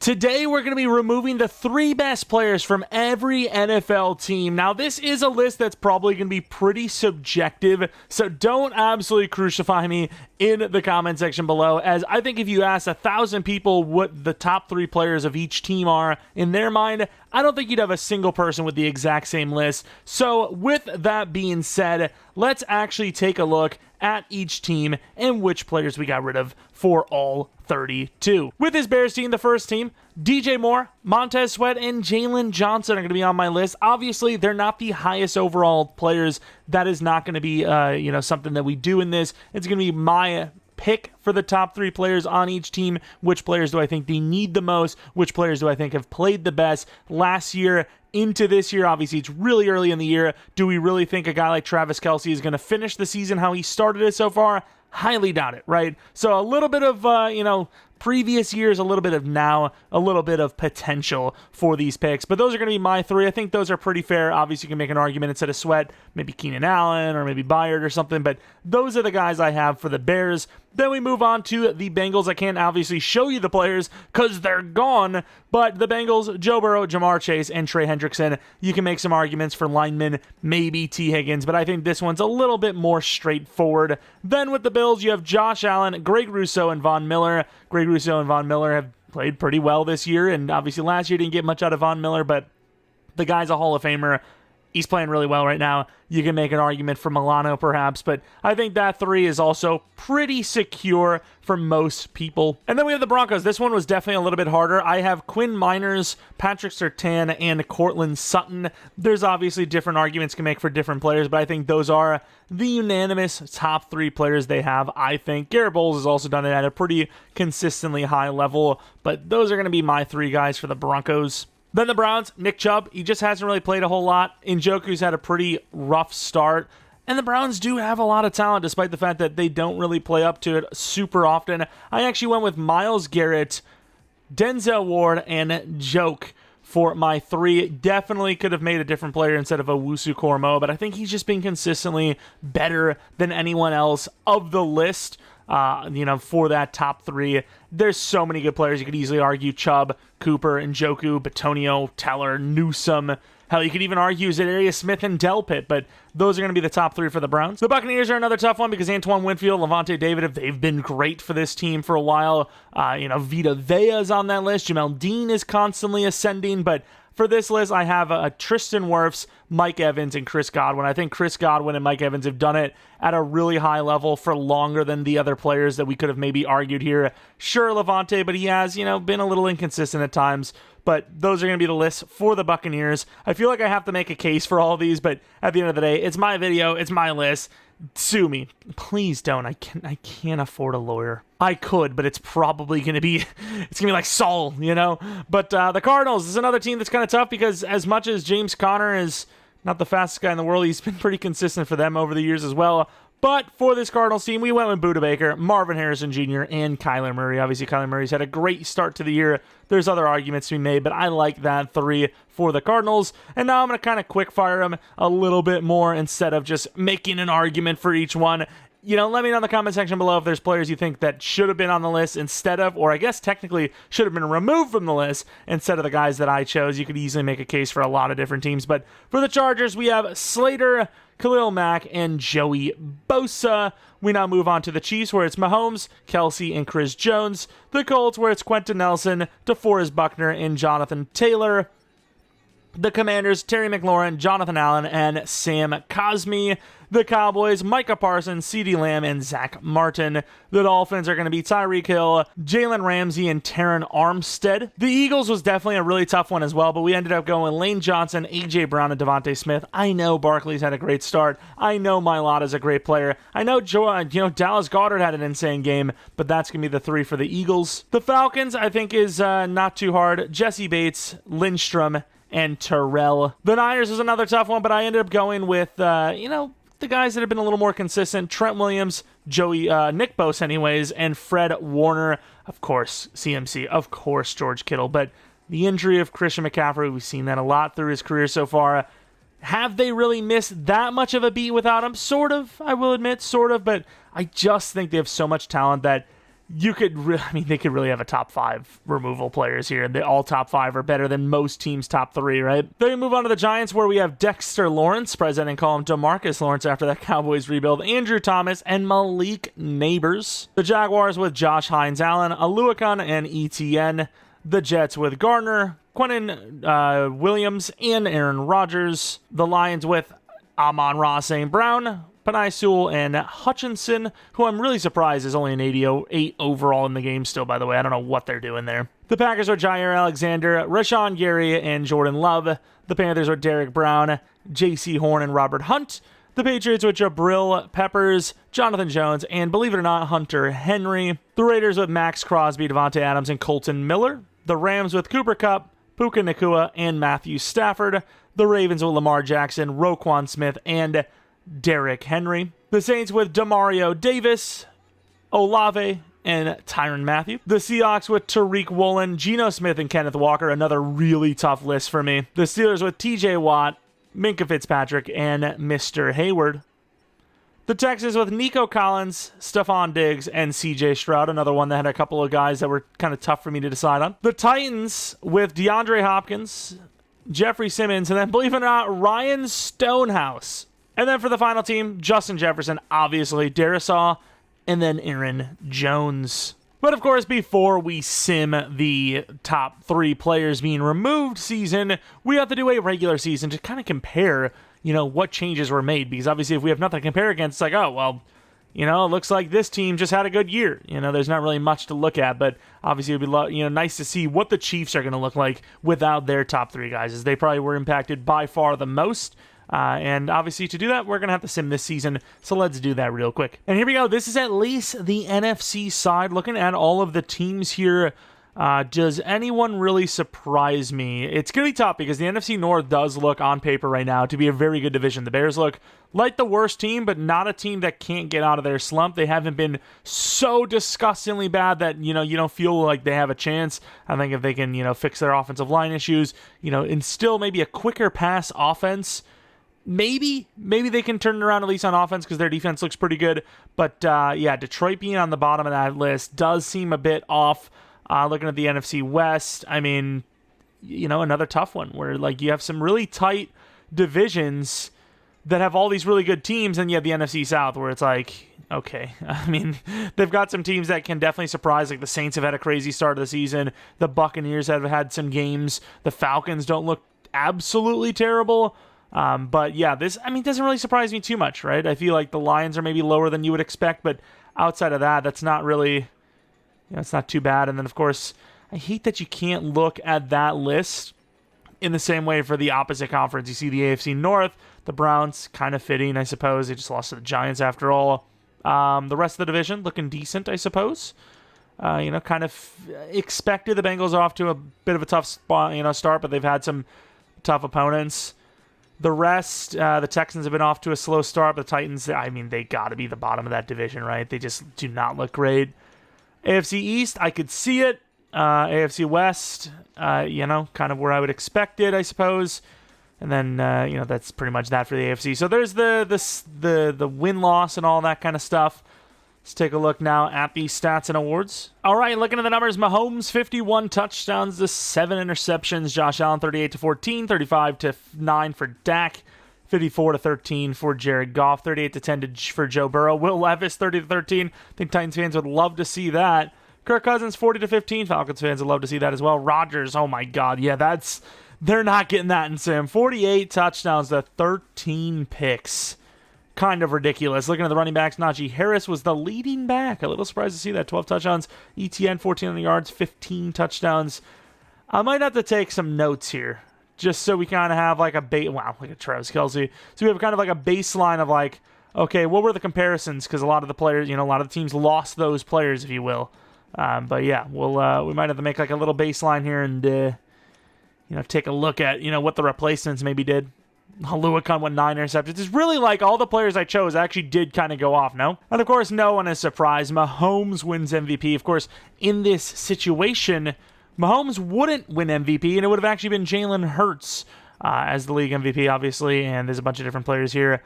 Today, we're going to be removing the 3 best players from every NFL team. Now, this is a list that's probably going to be pretty subjective, so don't absolutely crucify me in the comment section below, as I think if you ask 1,000 people what the top 3 players of each team are in their mind, I don't think you'd have a single person with the exact same list. So, with that being said, let's actually take a look at each team and which players we got rid of for all 32. With this Bears team, the first team, DJ Moore, Montez Sweat, and Jalen Johnson are going to be on my list. Obviously, they're not the highest overall players. That is not going to be something that we do in this. It's going to be my pick for the top 3 players on each team. Which players do I think they need the most? Which players do I think have played the best last year into this year? Obviously, it's really early in the year. Do we really think a guy like Travis Kelce is going to finish the season how he started it so far? Highly doubt it, right? So a little bit of, previous years, a little bit of now, a little bit of potential for these picks. But those are going to be my 3. I think those are pretty fair. Obviously, you can make an argument instead of Sweat, maybe Keenan Allen or maybe Byard or something. But those are the guys I have for the Bears. Then we move on to the Bengals. I can't obviously show you the players because they're gone, but the Bengals, Joe Burrow, Jamar Chase, and Trey Hendrickson. You can make some arguments for linemen, maybe T. Higgins, but I think this one's a little bit more straightforward. Then with the Bills, you have Josh Allen, Greg Rousseau, and Von Miller. Greg Rousseau and Von Miller have played pretty well this year, and obviously last year didn't get much out of Von Miller, but the guy's a Hall of Famer. He's playing really well right now. You can make an argument for Milano, perhaps, but I think that 3 is also pretty secure for most people. And then we have the Broncos. This one was definitely a little bit harder. I have Quinn Miners, Patrick Surtain, and Cortland Sutton. There's obviously different arguments you can make for different players, but I think those are the unanimous top 3 players they have, I think. Garrett Bowles has also done it at a pretty consistently high level, but those are going to be my 3 guys for the Broncos. Then the Browns, Nick Chubb, he just hasn't really played a whole lot. Njoku's had a pretty rough start. And the Browns do have a lot of talent, despite the fact that they don't really play up to it super often. I actually went with Myles Garrett, Denzel Ward, and Joke for my 3. Definitely could have made a different player instead of Owusu-Koramoah, but I think he's just been consistently better than anyone else of the list. For that top 3. There's so many good players. You could easily argue Chubb, Cooper, Njoku, Bitonio, Teller, Newsome. Hell, you could even argue Zadarius Smith and Delpit, but those are going to be the top 3 for the Browns. The Buccaneers are another tough one because Antoine Winfield, Levante David, they've been great for this team for a while. Vita Vea's on that list. Jamel Dean is constantly ascending, but for this list, I have Tristan Wirfs, Mike Evans, and Chris Godwin. I think Chris Godwin and Mike Evans have done it at a really high level for longer than the other players that we could have maybe argued here. Sure, Levante, but he has, been a little inconsistent at times. But those are going to be the lists for the Buccaneers. I feel like I have to make a case for all of these, but at the end of the day, it's my video, it's my list. Sue me. Please don't. I can't afford a lawyer. I could, but it's probably going to be, like Saul, But the Cardinals is another team that's kind of tough because as much as James Conner is not the fastest guy in the world, he's been pretty consistent for them over the years as well. But for this Cardinals team, we went with Budda Baker, Marvin Harrison Jr., and Kyler Murray. Obviously, Kyler Murray's had a great start to the year. There's other arguments to be made, but I like that 3 for the Cardinals. And now I'm going to kind of quick fire them a little bit more instead of just making an argument for each one. Let me know in the comment section below if there's players you think that should have been on the list instead of, or I guess technically should have been removed from the list instead of the guys that I chose. You could easily make a case for a lot of different teams. But for the Chargers, we have Slater, Khalil Mack, and Joey Bosa. We now move on to the Chiefs, where it's Mahomes, Kelsey, and Chris Jones. The Colts, where it's Quentin Nelson, DeForest Buckner, and Jonathan Taylor. The Commanders, Terry McLaurin, Jonathan Allen, and Sam Cosmi. The Cowboys, Micah Parsons, CeeDee Lamb, and Zach Martin. The Dolphins are going to be Tyreek Hill, Jalen Ramsey, and Terron Armstead. The Eagles was definitely a really tough one as well, but we ended up going Lane Johnson, A.J. Brown, and Devontae Smith. I know Barkley's had a great start. I know Mailata's a great player. I know Dallas Goedert had an insane game, but that's going to be the 3 for the Eagles. The Falcons, I think, is not too hard. Jesse Bates, Lindstrom, and Terrell. The Niners is another tough one, but I ended up going with, the guys that have been a little more consistent. Trent Williams, Nick Bosa anyways, and Fred Warner. Of course, CMC. Of course, George Kittle. But the injury of Christian McCaffrey, we've seen that a lot through his career so far. Have they really missed that much of a beat without him? Sort of, I will admit, sort of. But I just think they have so much talent that they could really have a top 5 removal players here. And all top 5 are better than most teams' top 3, right? Then we move on to the Giants, where we have Dexter Lawrence, president call him DeMarcus Lawrence after that Cowboys rebuild, Andrew Thomas, and Malik Neighbors. The Jaguars with Josh Hines Allen, Aluakon, and ETN. The Jets with Gardner, Quinnen Williams, and Aaron Rodgers. The Lions with Amon-Ra St. Brown, Penei Sewell, and Hutchinson, who I'm really surprised is only an 88 overall in the game still, by the way. I don't know what they're doing there. The Packers are Jair Alexander, Rashawn Gary, and Jordan Love. The Panthers are Derek Brown, J.C. Horn, and Robert Hunt. The Patriots with Jabril Peppers, Jonathan Jones, and believe it or not, Hunter Henry. The Raiders with Max Crosby, Devontae Adams, and Colton Miller. The Rams with Cooper Kupp, Puka Nacua, and Matthew Stafford. The Ravens with Lamar Jackson, Roquan Smith, and Derrick Henry. The Saints with Demario Davis, Olave, and Tyrann Mathieu. The Seahawks with Tariq Woolen, Geno Smith, and Kenneth Walker. Another really tough list for me. The Steelers with TJ Watt, Minkah Fitzpatrick, and Mr. Hayward. The Texans with Nico Collins, Stephon Diggs, and CJ Stroud. Another one that had a couple of guys that were kind of tough for me to decide on. The Titans with DeAndre Hopkins, Jeffrey Simmons, and then, believe it or not, Ryan Stonehouse. And then for the final team, Justin Jefferson, obviously, Darisaw, and then Aaron Jones. But of course, before we sim the top 3 players being removed season, we have to do a regular season to kind of compare, what changes were made. Because obviously, if we have nothing to compare against, it's like, oh, well, it looks like this team just had a good year. There's not really much to look at, but obviously it'd be nice to see what the Chiefs are going to look like without their top 3 guys, as they probably were impacted by far the most. And obviously to do that, we're going to have to sim this season, so let's do that real quick. And here we go. This is at least the NFC side. Looking at all of the teams here, does anyone really surprise me? It's going to be tough because the NFC North does look on paper right now to be a very good division. The Bears look like the worst team, but not a team that can't get out of their slump. They haven't been so disgustingly bad that, you don't feel like they have a chance. I think if they can, fix their offensive line issues, instill maybe a quicker pass offense, maybe they can turn it around at least on offense because their defense looks pretty good. But Detroit being on the bottom of that list does seem a bit off. Looking at the NFC West, I mean, another tough one where you have some really tight divisions that have all these really good teams, and you have the NFC South where it's like, okay, I mean, they've got some teams that can definitely surprise. Like the Saints have had a crazy start of the season. The Buccaneers have had some games. The Falcons don't look absolutely terrible. But yeah, this, doesn't really surprise me too much, right? I feel like the Lions are maybe lower than you would expect, but outside of that, that's not really, it's not too bad. And then, of course, I hate that you can't look at that list in the same way for the opposite conference. You see the AFC North, the Browns, kind of fitting, I suppose. They just lost to the Giants after all. The rest of the division looking decent, I suppose. Kind of expected. The Bengals are off to a bit of a tough spot, start, but they've had some tough opponents. The rest, the Texans have been off to a slow start, but the Titans, they got to be the bottom of that division, right? They just do not look great. AFC East, I could see it. AFC West, kind of where I would expect it, I suppose. And then, that's pretty much that for the AFC. So there's the win-loss and all that kind of stuff. Let's take a look now at the stats and awards. All right, looking at the numbers, Mahomes, 51 touchdowns to 7 interceptions. Josh Allen, 38-14, 35-9 for Dak, 54-13 for Jared Goff, 38-10 for Joe Burrow. Will Levis, 30-13. I think Titans fans would love to see that. Kirk Cousins, 40-15. Falcons fans would love to see that as well. Rodgers, oh my God, yeah, they're not getting that in Sim. 48 touchdowns to 13 picks. Kind of ridiculous. Looking at the running backs, Najee Harris was the leading back. A little surprised to see that. 12 touchdowns. ETN, 1400 yards, 15 touchdowns. I might have to take some notes here, just so we kind of have like a like a Travis Kelce. So we have kind of like a baseline of like, okay, what were the comparisons? Because a lot of the players, a lot of the teams lost those players, if you will. But yeah, we might have to make like a little baseline here and take a look at what the replacements maybe did. Aluakon went 9 interceptions. It's really like all the players I chose actually did kind of go off, no? And of course, no one is surprised. Mahomes wins MVP. Of course, in this situation, Mahomes wouldn't win MVP, and it would have actually been Jalen Hurts as the league MVP, obviously, and there's a bunch of different players here.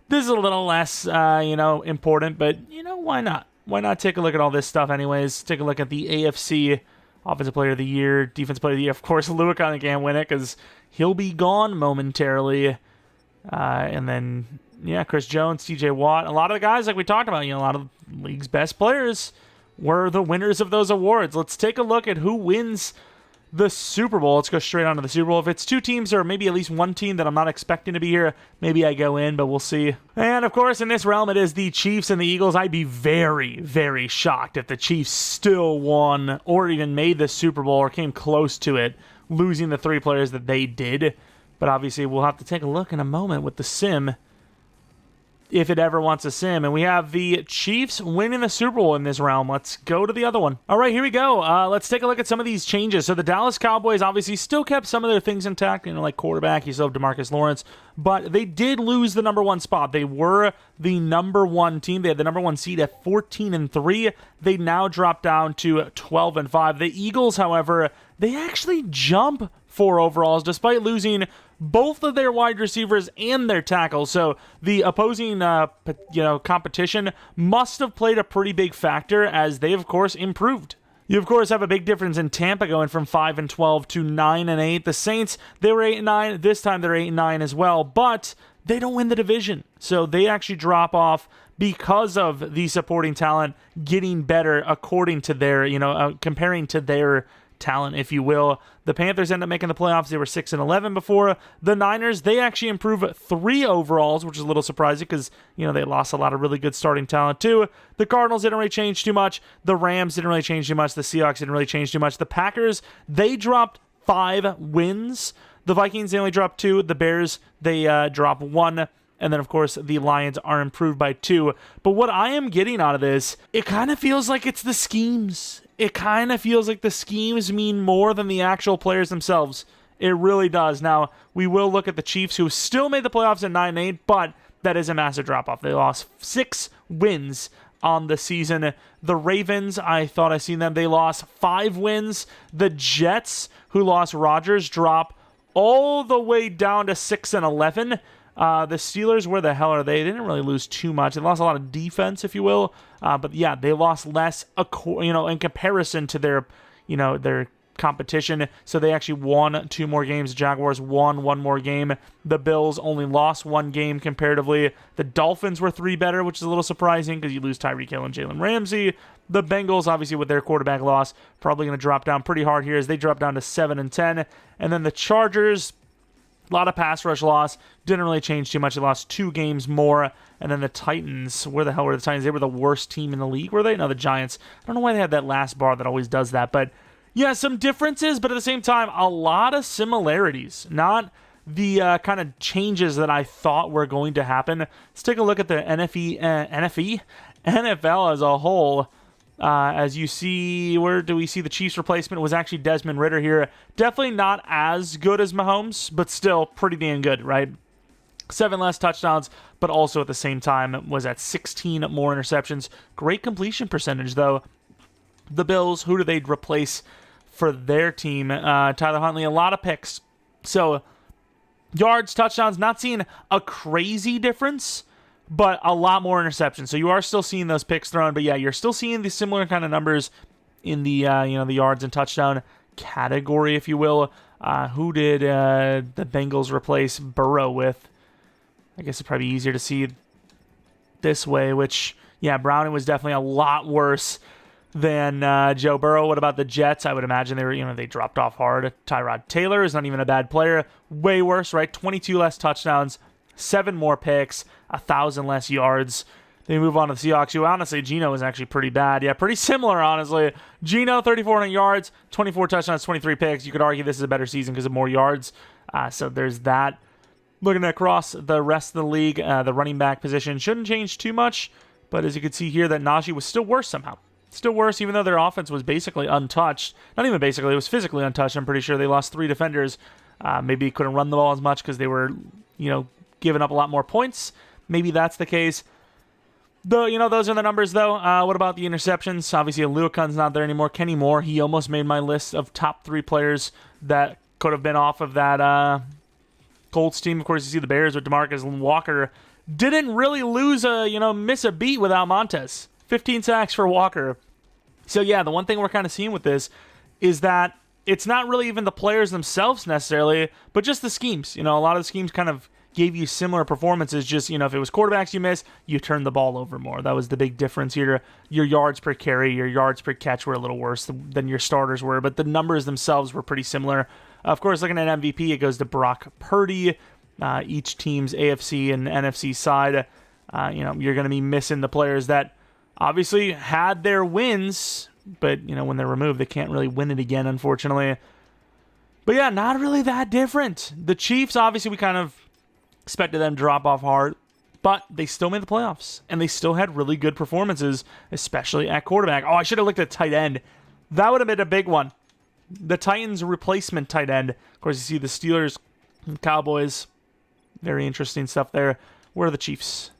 This is a little less, important, but, why not? why not take a look at all this stuff anyways? Take a look at the AFC Offensive Player of the Year, Defensive Player of the Year. Of course, Luakon can't win it because he'll be gone momentarily. And then, yeah, Chris Jones, TJ Watt. A lot of the guys, like we talked about, a lot of the league's best players were the winners of those awards. Let's take a look at who wins the Super Bowl. Let's go straight on to the Super Bowl. If it's two teams or maybe at least one team that I'm not expecting to be here, maybe I go in, but we'll see. And of course, in this realm, it is the Chiefs and the Eagles. I'd be very, very shocked if the Chiefs still won or even made the Super Bowl or came close to it, losing the 3 players that they did. But obviously, we'll have to take a look in a moment with the sim, if it ever wants a sim. And we have the Chiefs winning the Super Bowl in this realm. Let's go to the other one. All right, here we go. Let's take a look at some of these changes. So the Dallas Cowboys obviously still kept some of their things intact, like quarterback. You still have DeMarcus Lawrence. But they did lose the number 1 spot. They were the number 1 team. They had the number 1 seed at 14-3. They now drop down to 12-5. The Eagles, however, they actually jump 4 overalls despite losing both of their wide receivers and their tackles. So the opposing competition must have played a pretty big factor as they, of course, improved. You, of course, have a big difference in Tampa going from 5-12 to 9-8. The Saints, they were 8-9. This time they're 8-9 as well, but they don't win the division. So they actually drop off because of the supporting talent getting better according to their, comparing to their talent, if you will. The Panthers end up making the playoffs. They were 6-11 before. The Niners, they actually improve 3 overalls, which is a little surprising because, they lost a lot of really good starting talent too. The Cardinals didn't really change too much. The Rams didn't really change too much. The Seahawks didn't really change too much. The Packers, they dropped 5 wins. The Vikings, they only dropped 2. The Bears, they drop 1. And then, of course, the Lions are improved by 2. But what I am getting out of this, it kind of feels like it's the schemes. It kind of feels like the schemes mean more than the actual players themselves. It really does. Now, we will look at the Chiefs, who still made the playoffs at 9-8, but that is a massive drop-off. They lost 6 wins on the season. The Ravens, I thought I seen them. They lost 5 wins. The Jets, who lost Rodgers, drop all the way down to 6-11. The Steelers, where the hell are they? They didn't really lose too much. They lost a lot of defense, if you will. But yeah, they lost less, in comparison to their, their competition. So they actually won 2 more games. Jaguars won 1 more game. The Bills only lost 1 game comparatively. The Dolphins were 3 better, which is a little surprising because you lose Tyreek Hill and Jalen Ramsey. The Bengals, obviously with their quarterback loss, probably going to drop down pretty hard here as they drop down to 7-10. And then the Chargers, a lot of pass rush loss. Didn't really change too much. They lost 2 games more. And then the Titans, where the hell were the Titans? They were the worst team in the league, were they? No, the Giants. I don't know why they had that last bar that always does that. But yeah, some differences, but at the same time, a lot of similarities. Not the kind of changes that I thought were going to happen. Let's take a look at the NFL as a whole. As you see, where do we see the Chiefs replacement was actually Desmond Ridder here. Definitely not as good as Mahomes, but still pretty damn good, right? 7 less touchdowns, but also at the same time was at 16 more interceptions. Great completion percentage, though. The Bills, who do they replace for their team? Tyler Huntley, a lot of picks. So yards, touchdowns, not seeing a crazy difference, but a lot more interceptions. So you are still seeing those picks thrown, but yeah, you're still seeing the similar kind of numbers in the the yards and touchdown category, if you will. Who did the Bengals replace Burrow with? I guess it's probably easier to see this way, which, yeah, Browning was definitely a lot worse than Joe Burrow. What about the Jets? I would imagine they were, they dropped off hard. Tyrod Taylor is not even a bad player. Way worse, right? 22 less touchdowns, 7 more picks, 1,000 less yards. They move on to the Seahawks, who honestly, Geno was actually pretty bad. Yeah, pretty similar, honestly. Geno, 3,400 yards, 24 touchdowns, 23 picks. You could argue this is a better season because of more yards. So there's that. Looking across the rest of the league, the running back position shouldn't change too much. But as you can see here, that Najee was still worse somehow. Still worse, even though their offense was basically untouched. Not even basically, it was physically untouched. I'm pretty sure they lost 3 defenders. Maybe couldn't run the ball as much because they were, giving up a lot more points. Maybe that's the case. Though, those are the numbers, though. What about the interceptions? Obviously, Luakon's not there anymore. Kenny Moore, he almost made my list of top 3 players that could have been off of that Colts team. Of course, you see the Bears with DeMarcus Walker. Didn't really miss a beat without Montez. 15 sacks for Walker. So yeah, the one thing we're kind of seeing with this is that it's not really even the players themselves necessarily, but just the schemes. You know, a lot of the schemes kind of gave you similar performances. Just, you know, if it was quarterbacks you miss, you turn the ball over more. That was the big difference here. Your yards per carry, your yards per catch were a little worse than your starters were, but the numbers themselves were pretty similar. Of course, looking at MVP, it goes to Brock Purdy. Each team's AFC and NFC side, you know, you're going to be missing the players that obviously had their wins, but, you know, when they're removed, they can't really win it again, unfortunately. But yeah, not really that different. The Chiefs, obviously, we kind of expected them to drop off hard, but they still made the playoffs, and they still had really good performances, especially at quarterback. Oh, I should have looked at tight end. That would have been a big one. The Titans' replacement tight end. Of course, you see the Steelers and Cowboys. Very interesting stuff there. Where are the Chiefs?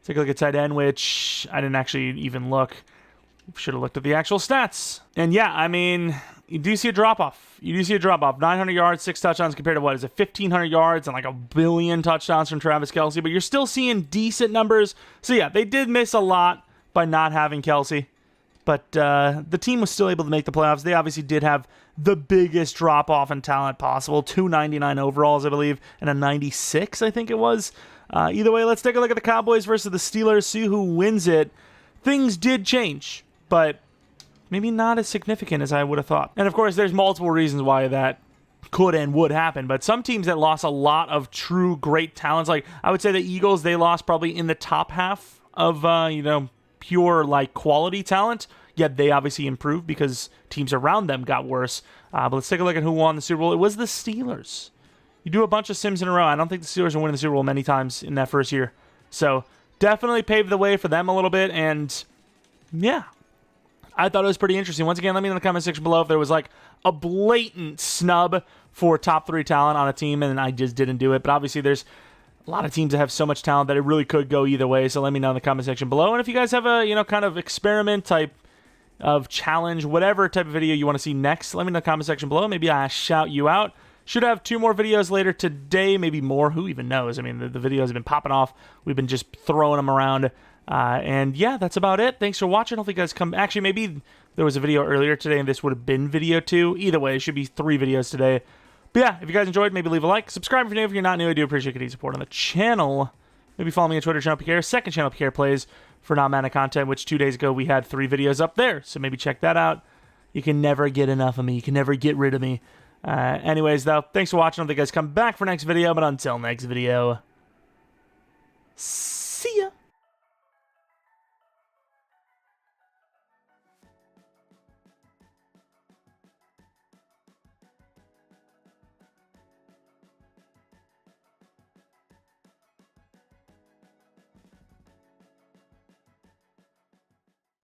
Take a look at tight end, which I didn't actually even look. Should have looked at the actual stats. And yeah, I mean, you do see a drop-off. 900 yards, 6 touchdowns compared to what? Is it 1,500 yards and like a billion touchdowns from Travis Kelce? But you're still seeing decent numbers. So yeah, they did miss a lot by not having Kelce. But the team was still able to make the playoffs. They obviously did have the biggest drop-off in talent possible. 299 overalls, I believe, and a 96, I think it was. Either way, let's take a look at the Cowboys versus the Steelers, see who wins it. Things did change, but maybe not as significant as I would have thought. And of course, there's multiple reasons why that could and would happen, but some teams that lost a lot of true great talents, like I would say the Eagles, they lost probably in the top half of, you know, pure like quality talent, yet they obviously improved because teams around them got worse. But let's take a look at who won the Super Bowl. It was the Steelers. You do a bunch of sims in a row. I don't think the Steelers are winning the Super Bowl many times in that first year. So definitely paved the way for them a little bit. And yeah, I thought it was pretty interesting. Once again, let me know in the comment section below if there was like a blatant snub for top 3 talent on a team and I just didn't do it. But obviously there's a lot of teams that have so much talent that it really could go either way. So let me know in the comment section below. And if you guys have a, you know, kind of experiment type of challenge, whatever type of video you want to see next, let me know in the comment section below. Maybe I shout you out. Should have 2 more videos later today, maybe more. Who even knows? I mean, the videos have been popping off. We've been just throwing them around. And yeah, that's about it. Thanks for watching. Hopefully you guys come. Actually, maybe there was a video earlier today and this would have been video 2. Either way, it should be 3 videos today. But yeah, if you guys enjoyed, maybe leave a like. Subscribe if you're new. If you're not new, I do appreciate your support on the channel. Maybe follow me on Twitter, Jeromepkr. Second channel, Pkr Plays for non-Madden content, which 2 days ago we had 3 videos up there. So maybe check that out. You can never get enough of me. You can never get rid of me. Anyways, though, thanks for watching. I hope you guys come back for next video. But until next video,